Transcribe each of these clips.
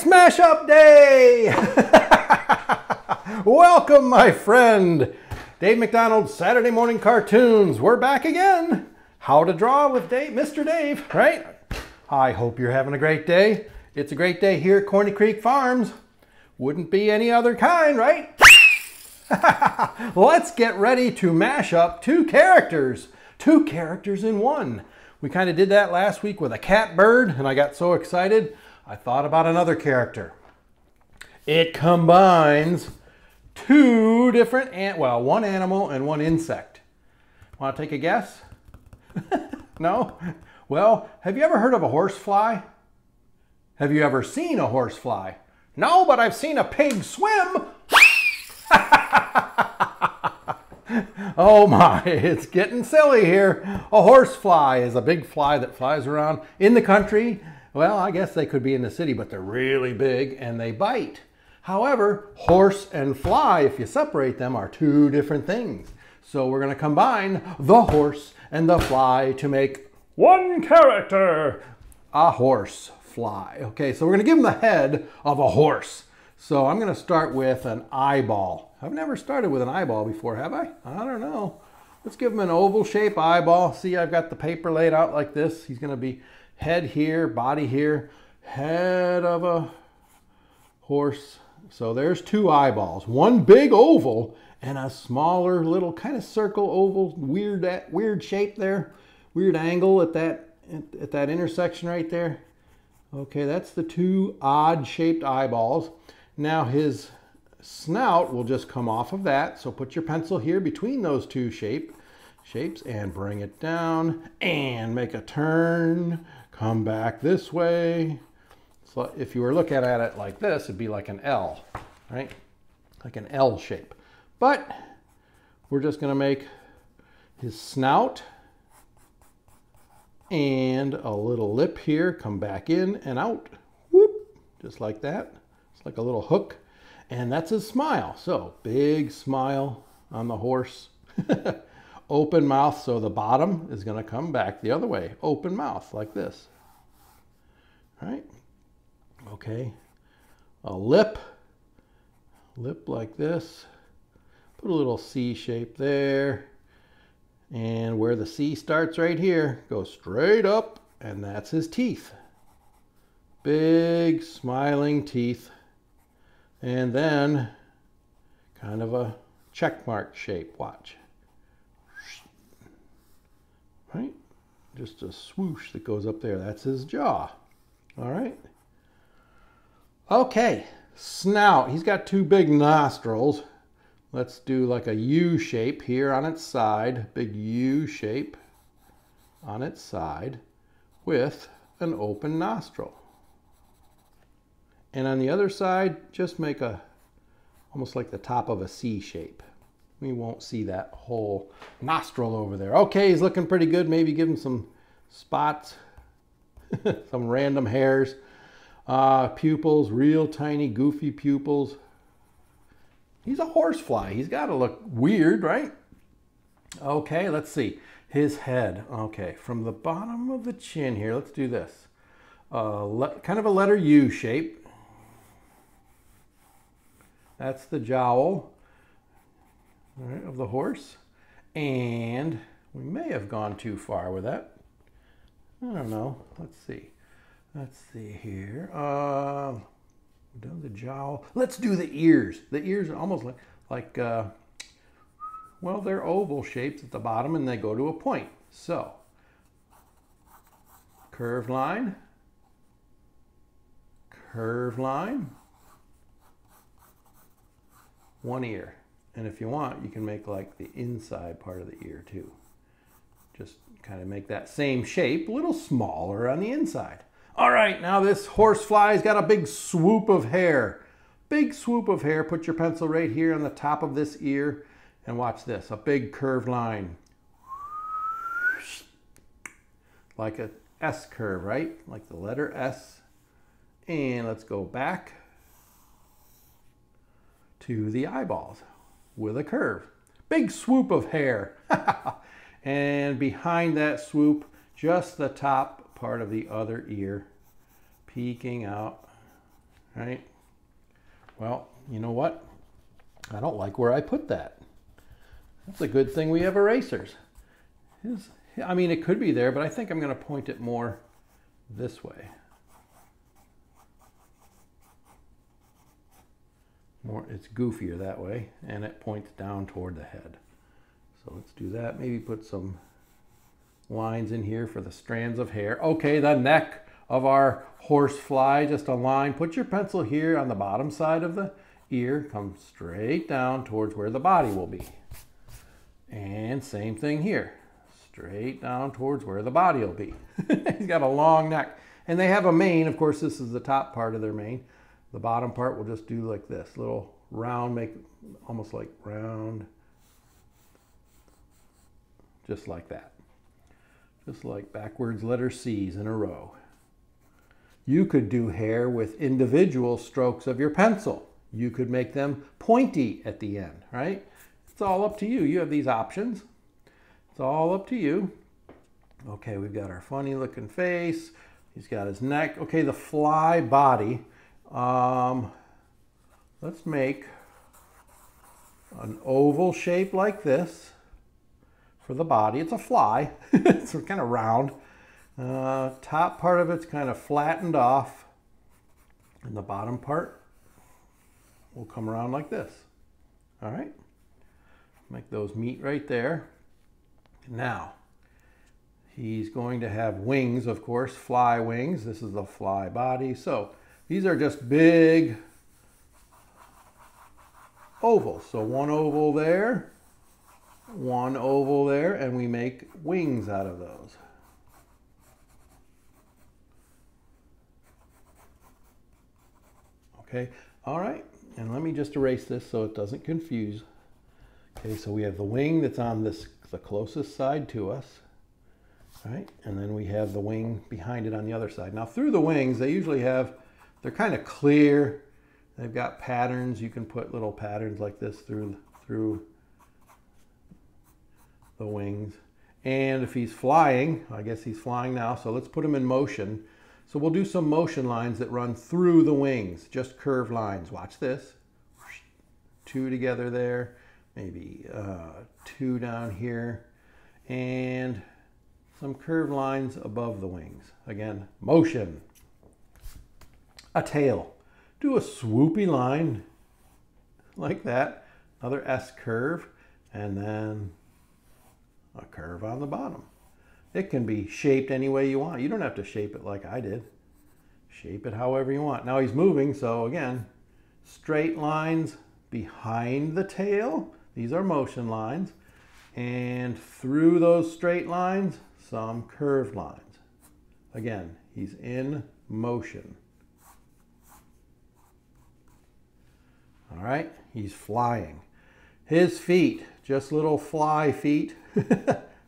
It's mashup day! Welcome, my friend. Dave McDonald's Saturday Morning Cartoons. We're back again. How to draw with Dave, Mr. Dave, right? I hope you're having a great day. It's a great day here at Corny Creek Farms. Wouldn't be any other kind, right? Let's get ready to mash up two characters in one. We kind of did that last week with a cat bird, and I got so excited, I thought about another character. It combines two different, one animal and one insect. Want to take a guess? No? Well, have you ever heard of a horsefly? Have you ever seen a horsefly? No, but I've seen a pig swim. Oh my, it's getting silly here. A horsefly is a big fly that flies around in the country. Well, I guess they could be in the city, but they're really big and they bite. However, horse and fly, if you separate them, are two different things. So we're going to combine the horse and the fly to make one character, a horsefly. Okay, so we're going to give him the head of a horse. So I'm going to start with an eyeball. I've never started with an eyeball before, have I? I don't know. Let's give him an oval shape eyeball. See, I've got the paper laid out like this. He's going to be head here, body here, head of a horse. So there's two eyeballs, one big oval and a smaller little kind of circle oval, weird shape there, weird angle at that intersection right there. Okay, that's the two odd shaped eyeballs. Now his snout will just come off of that. So put your pencil here between those two shapes and bring it down and make a turn. Come back this way. So if you were looking at it like this, it'd be like an L, right? Like an L shape. But we're just going to make his snout and a little lip here. Come back in and out. Whoop, just like that. It's like a little hook. And that's his smile. So big smile on the horse. Open mouth, so the bottom is going to come back the other way. Open mouth like this. Right? Okay. A lip like this. Put a little C shape there. And where the C starts right here, go straight up, and that's his teeth. Big smiling teeth. And then kind of a check mark shape. Watch. Right? Just a swoosh that goes up there. That's his jaw. All right. Okay. Snout. He's got two big nostrils. Let's do like a U shape here on its side. Big U shape on its side with an open nostril. And on the other side, just make almost like the top of a C shape. We won't see that whole nostril over there. Okay, he's looking pretty good. Maybe give him some spots, some random hairs. Pupils, real tiny, goofy pupils. He's a horsefly. He's got to look weird, right? Okay, let's see. His head. Okay, from the bottom of the chin here, let's do this. Kind of a letter U shape. That's the jowl. All right, of the horse. And we may have gone too far with that. I don't know. Let's see. Let's see here. Done the jowl. Let's do the ears. The ears are almost like well, they're oval shapes at the bottom and they go to a point. So, curved line, one ear. And if you want, you can make like the inside part of the ear too. Just kind of make that same shape, a little smaller on the inside. All right, now this horsefly's got a big swoop of hair. Big swoop of hair. Put your pencil right here on the top of this ear and watch this, a big curved line. Like a S curve, right? Like the letter S. And let's go back to the eyeballs with a curve. Big swoop of hair. And behind that swoop, just the top part of the other ear peeking out right? Well, you know what? I don't like where I put that. That's a good thing we have erasers. I mean, it could be there, but I think I'm going to point it more this way. It's goofier that way, and it points down toward the head. So let's do that. Maybe put some lines in here for the strands of hair. Okay, the neck of our horsefly, just a line. Put your pencil here on the bottom side of the ear. Come straight down towards where the body will be. And same thing here. Straight down towards where the body will be. He's got a long neck. And they have a mane. Of course, this is the top part of their mane. The bottom part we'll just do like this. Little round, make almost like round. Just like that. Just like backwards letter C's in a row. You could do hair with individual strokes of your pencil. You could make them pointy at the end, right? It's all up to you. You have these options. It's all up to you. Okay, we've got our funny looking face. He's got his neck. Okay, the fly body. Let's make an oval shape like this for the body. It's a fly. It's kind of round. Top part of it's kind of flattened off. And the bottom part will come around like this. All right. Make those meet right there. Now, he's going to have wings, of course, fly wings. This is the fly body. So these are just big ovals. So one oval there, and we make wings out of those. Okay, all right, and let me just erase this so it doesn't confuse. Okay, so we have the wing that's on the closest side to us, right? And then we have the wing behind it on the other side. Now through the wings, they usually have, they're kind of clear. They've got patterns. You can put little patterns like this through the wings. And if he's flying, I guess he's flying now, so let's put him in motion. So we'll do some motion lines that run through the wings, just curved lines. Watch this. Two together there, maybe two down here, and some curved lines above the wings. Again, motion. A tail. Do a swoopy line like that. Another S curve, and then a curve on the bottom. It can be shaped any way you want. You don't have to shape it like I did. Shape it however you want. Now he's moving, so again, straight lines behind the tail. These are motion lines. And through those straight lines, some curved lines. Again, he's in motion. All right, he's flying. His feet, just little fly feet.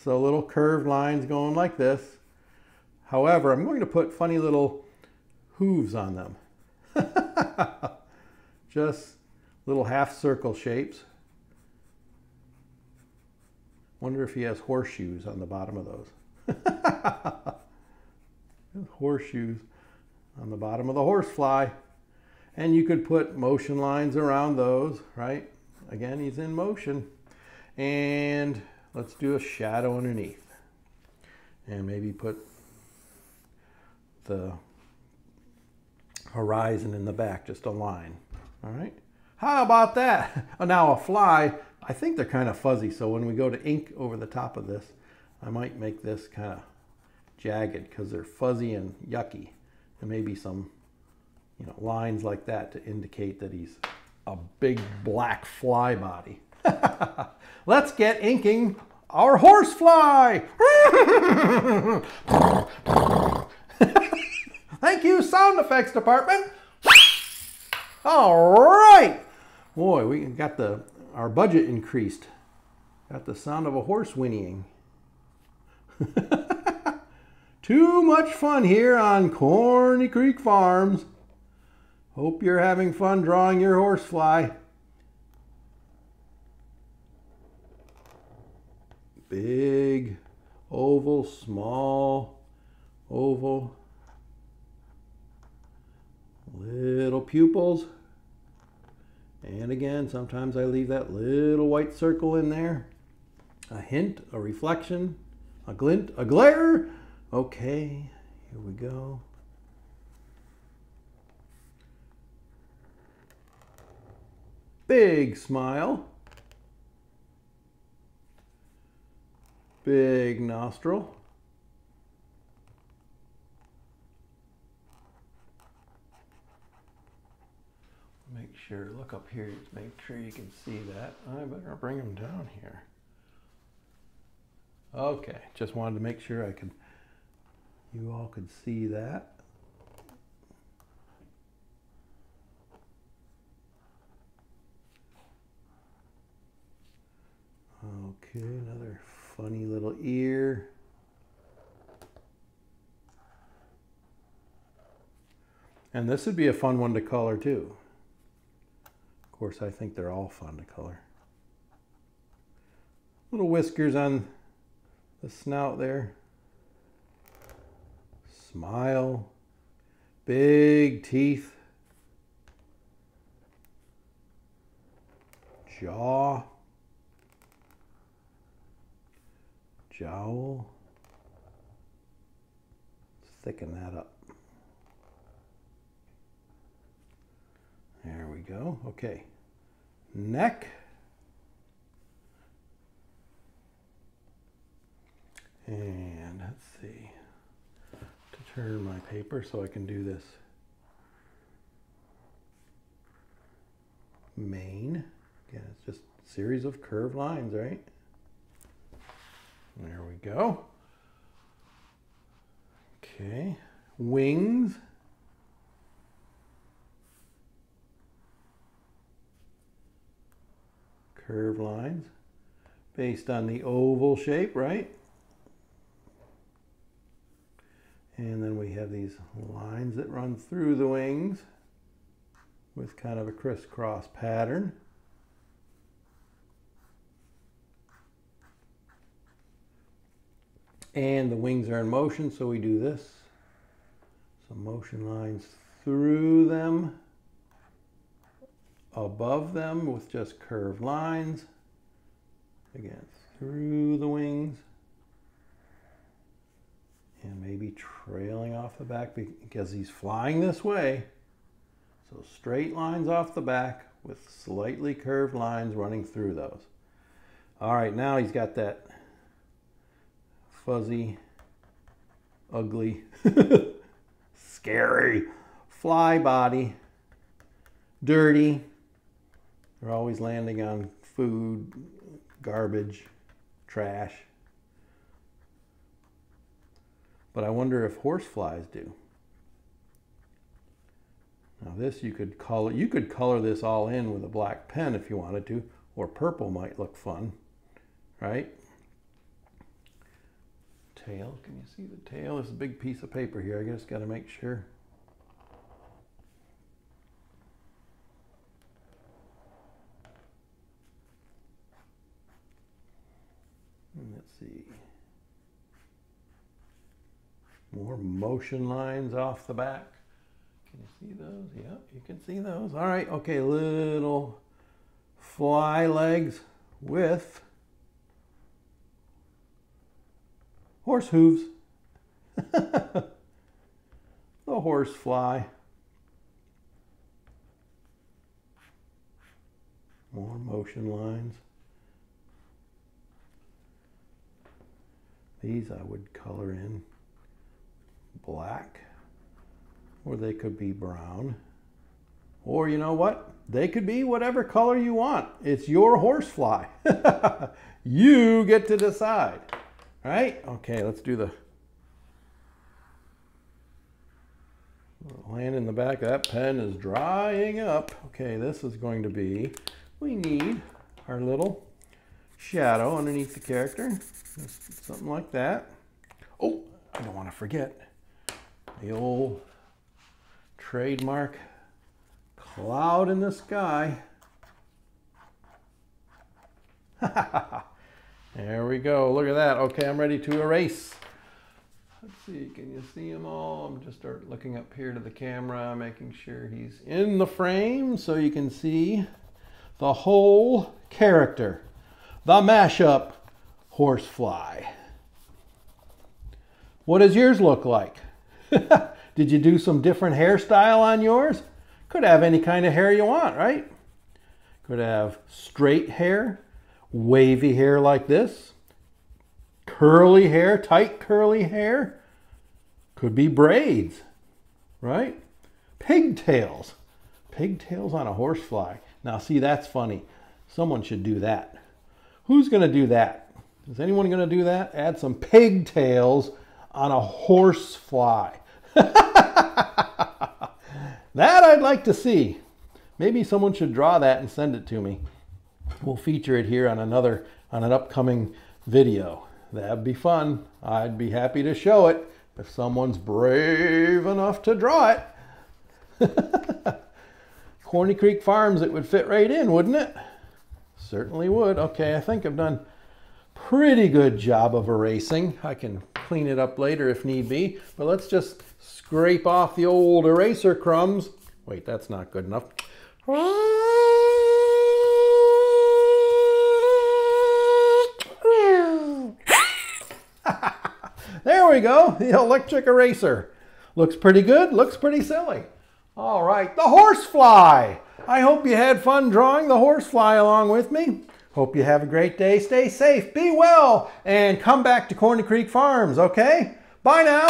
So little curved lines going like this. However, I'm going to put funny little hooves on them. Just little half circle shapes. Wonder if he has horseshoes on the bottom of those. Horseshoes on the bottom of the horsefly. And you could put motion lines around those, right? Again, he's in motion. And let's do a shadow underneath. And maybe put the horizon in the back, just a line. All right. How about that? Now a fly, I think they're kind of fuzzy, so when we go to ink over the top of this, I might make this kind of jagged because they're fuzzy and yucky. And maybe some, you know, lines like that to indicate that he's a big black fly body. Let's get inking our horsefly. Thank you, sound effects department. All right. Boy, we got our budget increased. Got the sound of a horse whinnying. Too much fun here on Corny Creek Farms. Hope you're having fun drawing your horsefly. Big oval, small oval, Little pupils. And again, sometimes I leave that little white circle in there. A hint, a reflection, a glint, a glare. Okay, here we go. Big smile. Big nostril. Make sure, look up here, make sure you can see that. I better bring them down here. Okay, just wanted to make sure you all could see that. Okay, another funny little ear. And this would be a fun one to color too. Of course, I think they're all fun to color. Little whiskers on the snout there. Smile. Big teeth. Jaw. Jowl. Let's thicken that up. There we go. Okay. Neck. And let's see. To turn my paper so I can do this. Mane. Again, it's just a series of curved lines, right? There we go. Okay. Wings. Curved lines based on the oval shape, right? And then we have these lines that run through the wings with kind of a crisscross pattern. And the wings are in motion, so we do this. Some motion lines through them. Above them with just curved lines. Again, through the wings. And maybe trailing off the back because he's flying this way. So straight lines off the back with slightly curved lines running through those. All right, now he's got that fuzzy, ugly, scary fly body. Dirty. They're always landing on food, garbage, trash. But I wonder if horseflies do. Now this you could color this all in with a black pen if you wanted to, or purple might look fun, right? Tail, can you see the tail? There's a big piece of paper here. I just got to make sure. Let's see. More motion lines off the back. Can you see those? Yeah, you can see those. All right, okay, little fly legs with horse hooves. The horse fly. More motion lines. These I would color in black, or they could be brown, or you know what? They could be whatever color you want. It's your horsefly. You get to decide, right? Okay, let's do the land in the back. That pen is drying up. Okay, this is going to be, we need our little shadow underneath the character. Just something like that. Oh, I don't want to forget the old trademark cloud in the sky. There we go. Look at that. Okay, I'm ready to erase. Let's see, can you see them all? I'm just start looking up here to the camera, making sure he's in the frame so you can see the whole character. The mashup horsefly. What does yours look like? Did you do some different hairstyle on yours? Could have any kind of hair you want, right? Could have straight hair, wavy hair like this, curly hair, tight curly hair. Could be braids, right? Pigtails. Pigtails on a horsefly. Now see, that's funny. Someone should do that. Who's going to do that? Is anyone going to do that? Add some pigtails on a horsefly. That I'd like to see. Maybe someone should draw that and send it to me. We'll feature it here on an upcoming video. That'd be fun. I'd be happy to show it if someone's brave enough to draw it. Corny Creek Farms, it would fit right in, wouldn't it? Certainly would. Okay, I think I've done a pretty good job of erasing. I can clean it up later if need be, but let's just scrape off the old eraser crumbs. Wait, that's not good enough. There we go, the electric eraser. Looks pretty good, looks pretty silly. All right, the horsefly. I hope you had fun drawing the horsefly along with me. Hope you have a great day. Stay safe, be well, and come back to Corny Creek Farms, okay? Bye now.